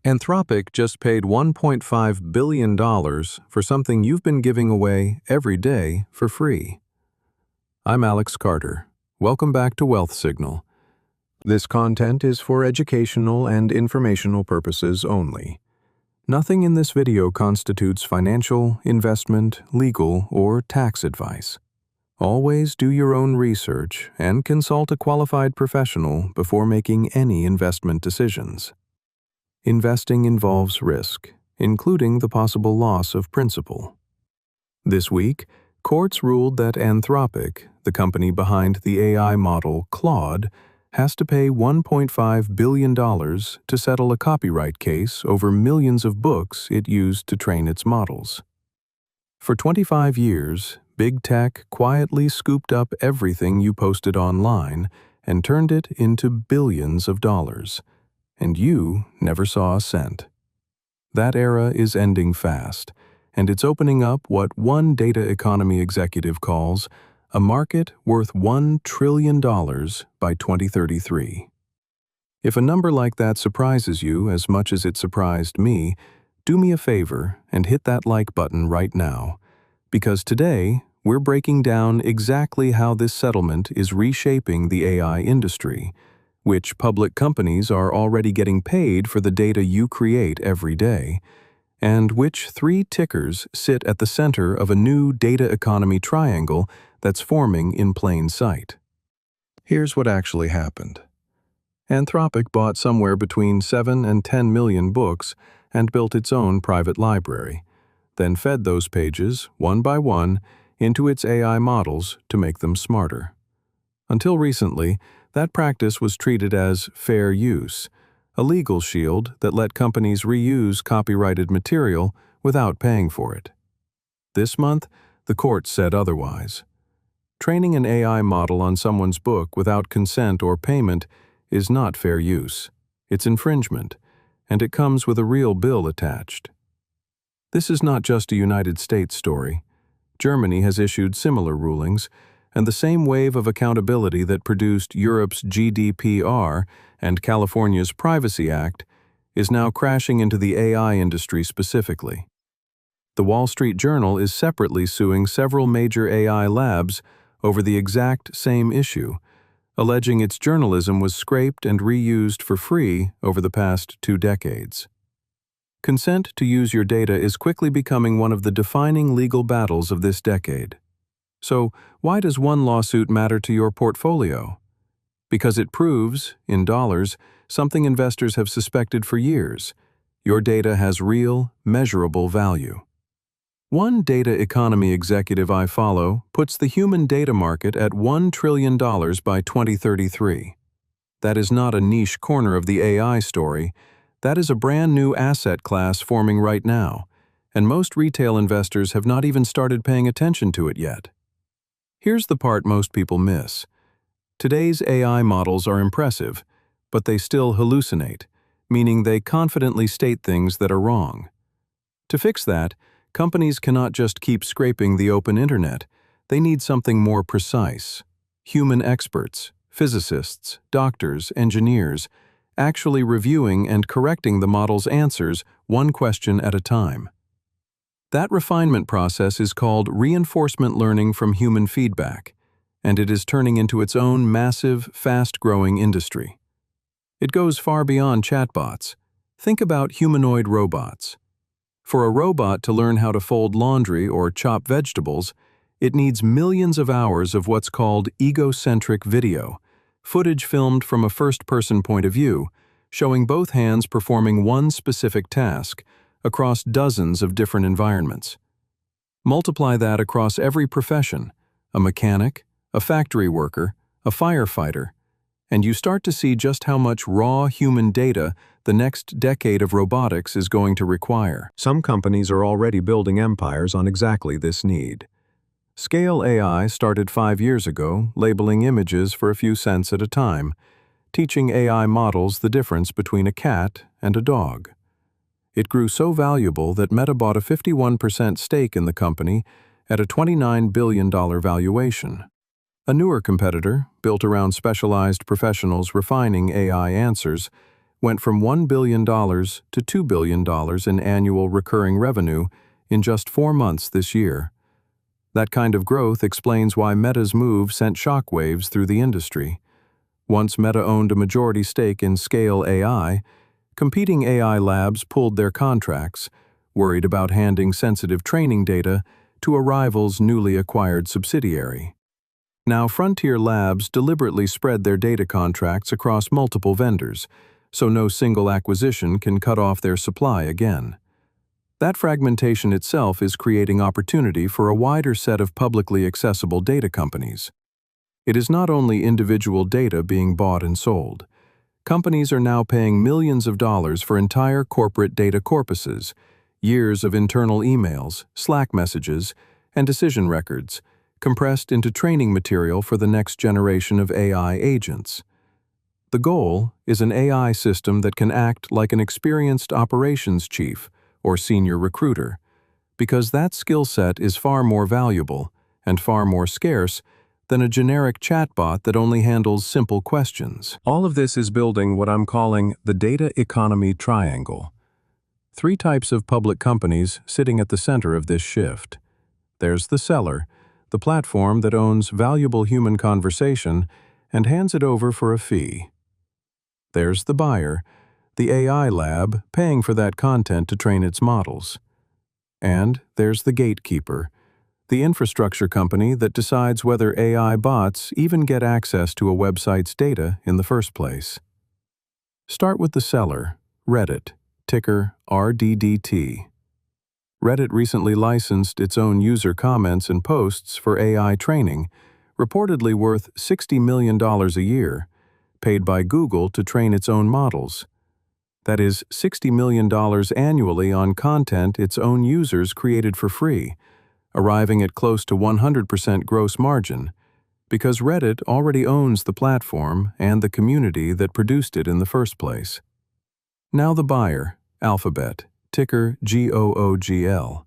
Anthropic just paid $1.5 billion for something you've been giving away every day for free. I'm Alex Carter. Welcome back to Wealth Signal. This content is for educational and informational purposes only. Nothing in this video constitutes financial, investment, legal, or tax advice. Always do your own research and consult a qualified professional before making any investment decisions. Investing involves risk, including the possible loss of principal. This week, courts ruled that Anthropic, the company behind the AI model Claude, has to pay $1.5 billion to settle a copyright case over millions of books it used to train its models. For 25 years, Big Tech quietly scooped up everything you posted online and turned it into billions of dollars. And you never saw a cent. That era is ending fast, and it's opening up what one data economy executive calls a market worth $1 trillion by 2033. If a number like that surprises you as much as it surprised me, do me a favor and hit that like button right now, because today we're breaking down exactly how this settlement is reshaping the AI industry, which public companies are already getting paid for the data you create every day, and which three tickers sit at the center of a new data economy triangle that's forming in plain sight. Here's what actually happened. Anthropic bought somewhere between 7 and 10 million books and built its own private library, then fed those pages, one by one, into its AI models to make them smarter. Until recently, that practice was treated as fair use, a legal shield that let companies reuse copyrighted material without paying for it. This month, the court said otherwise. Training an AI model on someone's book without consent or payment is not fair use. It's infringement, and it comes with a real bill attached. This is not just a United States story. Germany has issued similar rulings, and the same wave of accountability that produced Europe's GDPR and California's Privacy Act is now crashing into the AI industry specifically. The Wall Street Journal is separately suing several major AI labs over the exact same issue, alleging its journalism was scraped and reused for free over the past 2 decades. Consent to use your data is quickly becoming one of the defining legal battles of this decade. So, why does one lawsuit matter to your portfolio? Because it proves, in dollars, something investors have suspected for years. Your data has real, measurable value. One data economy executive I follow puts the human data market at $1 trillion by 2033. That is not a niche corner of the AI story. That is a brand new asset class forming right now, and most retail investors have not even started paying attention to it yet. Here's the part most people miss. Today's AI models are impressive, but they still hallucinate, meaning they confidently state things that are wrong. To fix that, companies cannot just keep scraping the open internet. They need something more precise. Human experts, physicists, doctors, engineers, actually reviewing and correcting the model's answers one question at a time. That refinement process is called reinforcement learning from human feedback, and it is turning into its own massive, fast-growing industry. It goes far beyond chatbots. Think about humanoid robots. For a robot to learn how to fold laundry or chop vegetables, it needs millions of hours of what's called egocentric video, footage filmed from a first-person point of view, showing both hands performing one specific task across dozens of different environments. Multiply that across every profession, a mechanic, a factory worker, a firefighter, and you start to see just how much raw human data the next decade of robotics is going to require. Some companies are already building empires on exactly this need. Scale AI started 5 years ago, labeling images for a few cents at a time, teaching AI models the difference between a cat and a dog. It grew so valuable that Meta bought a 51% stake in the company at a $29 billion valuation. A newer competitor, built around specialized professionals refining AI answers, went from $1 billion to $2 billion in annual recurring revenue in just 4 months this year. That kind of growth explains why Meta's move sent shockwaves through the industry. Once Meta owned a majority stake in Scale AI, competing AI labs pulled their contracts, worried about handing sensitive training data to a rival's newly acquired subsidiary. Now, Frontier Labs deliberately spread their data contracts across multiple vendors, so no single acquisition can cut off their supply again. That fragmentation itself is creating opportunity for a wider set of publicly accessible data companies. It is not only individual data being bought and sold. Companies are now paying millions of dollars for entire corporate data corpuses, years of internal emails, Slack messages, and decision records, compressed into training material for the next generation of AI agents. The goal is an AI system that can act like an experienced operations chief or senior recruiter, because that skill set is far more valuable and far more scarce than a generic chatbot that only handles simple questions. All of this is building what I'm calling the data economy triangle. 3 types of public companies sitting at the center of this shift. There's the seller, the platform that owns valuable human conversation and hands it over for a fee. There's the buyer, the AI lab paying for that content to train its models. And there's the gatekeeper, the infrastructure company that decides whether AI bots even get access to a website's data in the first place. Start with the seller, Reddit, ticker RDDT. Reddit recently licensed its own user comments and posts for AI training, reportedly worth $60 million a year, paid by Google to train its own models. That is $60 million annually on content its own users created for free, arriving at close to 100% gross margin, because Reddit already owns the platform and the community that produced it in the first place. Now the buyer, Alphabet, ticker GOOGL.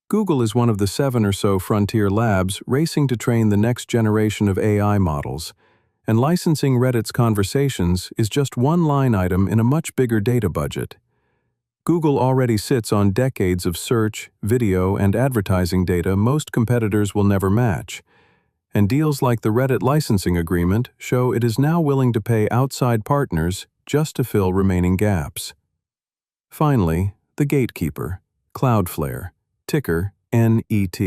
Google is one of the 7 or so frontier labs racing to train the next generation of AI models, and licensing Reddit's conversations is just one line item in a much bigger data budget. Google already sits on decades of search, video, and advertising data most competitors will never match, and deals like the Reddit licensing agreement show it is now willing to pay outside partners just to fill remaining gaps. Finally, the gatekeeper, Cloudflare, ticker NET.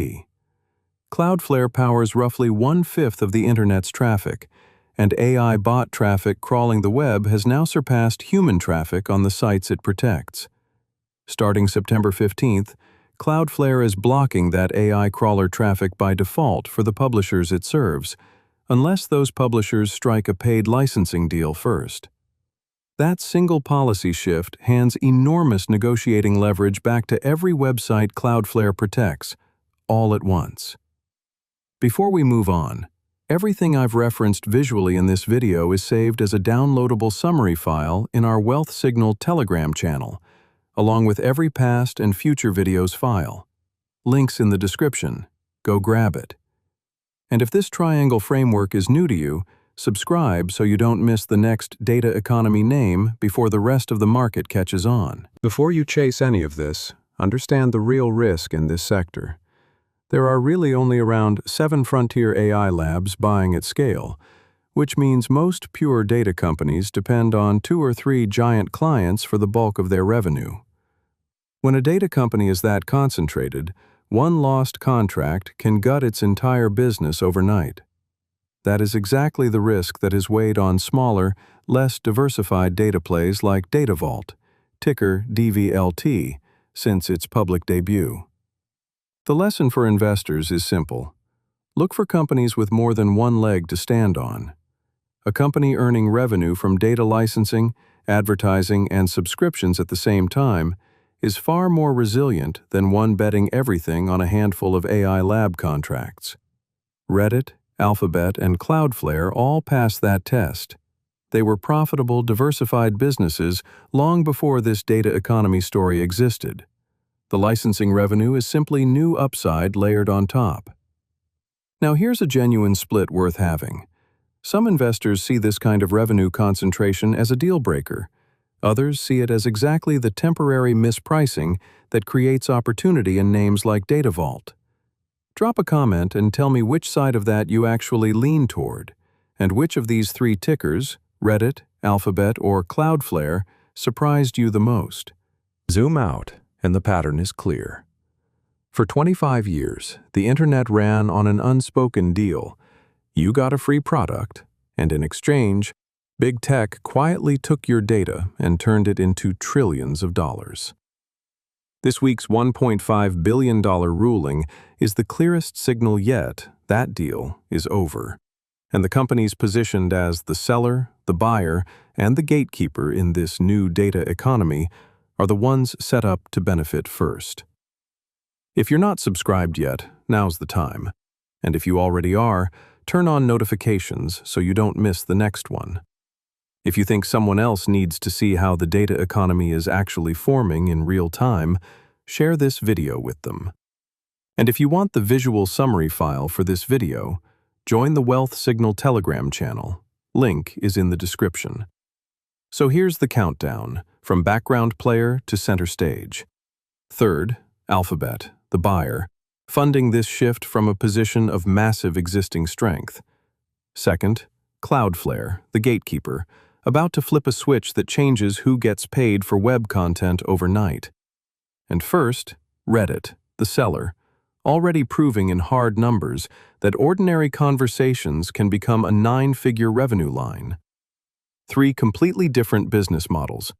Cloudflare powers roughly 1/5 of the Internet's traffic, and AI bot traffic crawling the web has now surpassed human traffic on the sites it protects. Starting September 15th, Cloudflare is blocking that AI crawler traffic by default for the publishers it serves, unless those publishers strike a paid licensing deal first. That single policy shift hands enormous negotiating leverage back to every website Cloudflare protects, all at once. Before we move on, everything I've referenced visually in this video is saved as a downloadable summary file in our Wealth Signal Telegram channel, along with every past and future videos file. Links in the description. Go grab it. And if this triangle framework is new to you, subscribe so you don't miss the next data economy name before the rest of the market catches on. Before you chase any of this, understand the real risk in this sector. There are really only around 7 frontier AI labs buying at scale, which means most pure data companies depend on 2 or 3 giant clients for the bulk of their revenue. When a data company is that concentrated, one lost contract can gut its entire business overnight. That is exactly the risk that has weighed on smaller, less diversified data plays like DataVault, ticker DVLT, since its public debut. The lesson for investors is simple. Look for companies with more than one leg to stand on. A company earning revenue from data licensing, advertising, and subscriptions at the same time is far more resilient than one betting everything on a handful of AI lab contracts. Reddit, Alphabet, and Cloudflare all passed that test. They were profitable, diversified businesses long before this data economy story existed. The licensing revenue is simply new upside layered on top. Now here's a genuine split worth having. Some investors see this kind of revenue concentration as a deal breaker. Others see it as exactly the temporary mispricing that creates opportunity in names like Data Vault. Drop a comment and tell me which side of that you actually lean toward, and which of these three tickers, Reddit, Alphabet, or Cloudflare, surprised you the most. Zoom out, and the pattern is clear. For 25 years, the internet ran on an unspoken deal. You got a free product, and in exchange, Big Tech quietly took your data and turned it into trillions of dollars. This week's $1.5 billion ruling is the clearest signal yet that deal is over, and the companies positioned as the seller, the buyer, and the gatekeeper in this new data economy are the ones set up to benefit first. If you're not subscribed yet, now's the time. And if you already are, turn on notifications so you don't miss the next one. If you think someone else needs to see how the data economy is actually forming in real time, share this video with them. And if you want the visual summary file for this video, join the Wealth Signal Telegram channel. Link is in the description. So here's the countdown, from background player to center stage. Third, Alphabet, the buyer, funding this shift from a position of massive existing strength. Second, Cloudflare, the gatekeeper, about to flip a switch that changes who gets paid for web content overnight. And first, Reddit, the seller, already proving in hard numbers that ordinary conversations can become a 9-figure revenue line. Three completely different business models,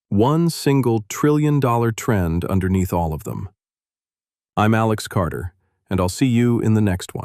one single trillion-dollar trend underneath all of them. I'm Alex Carter, and I'll see you in the next one.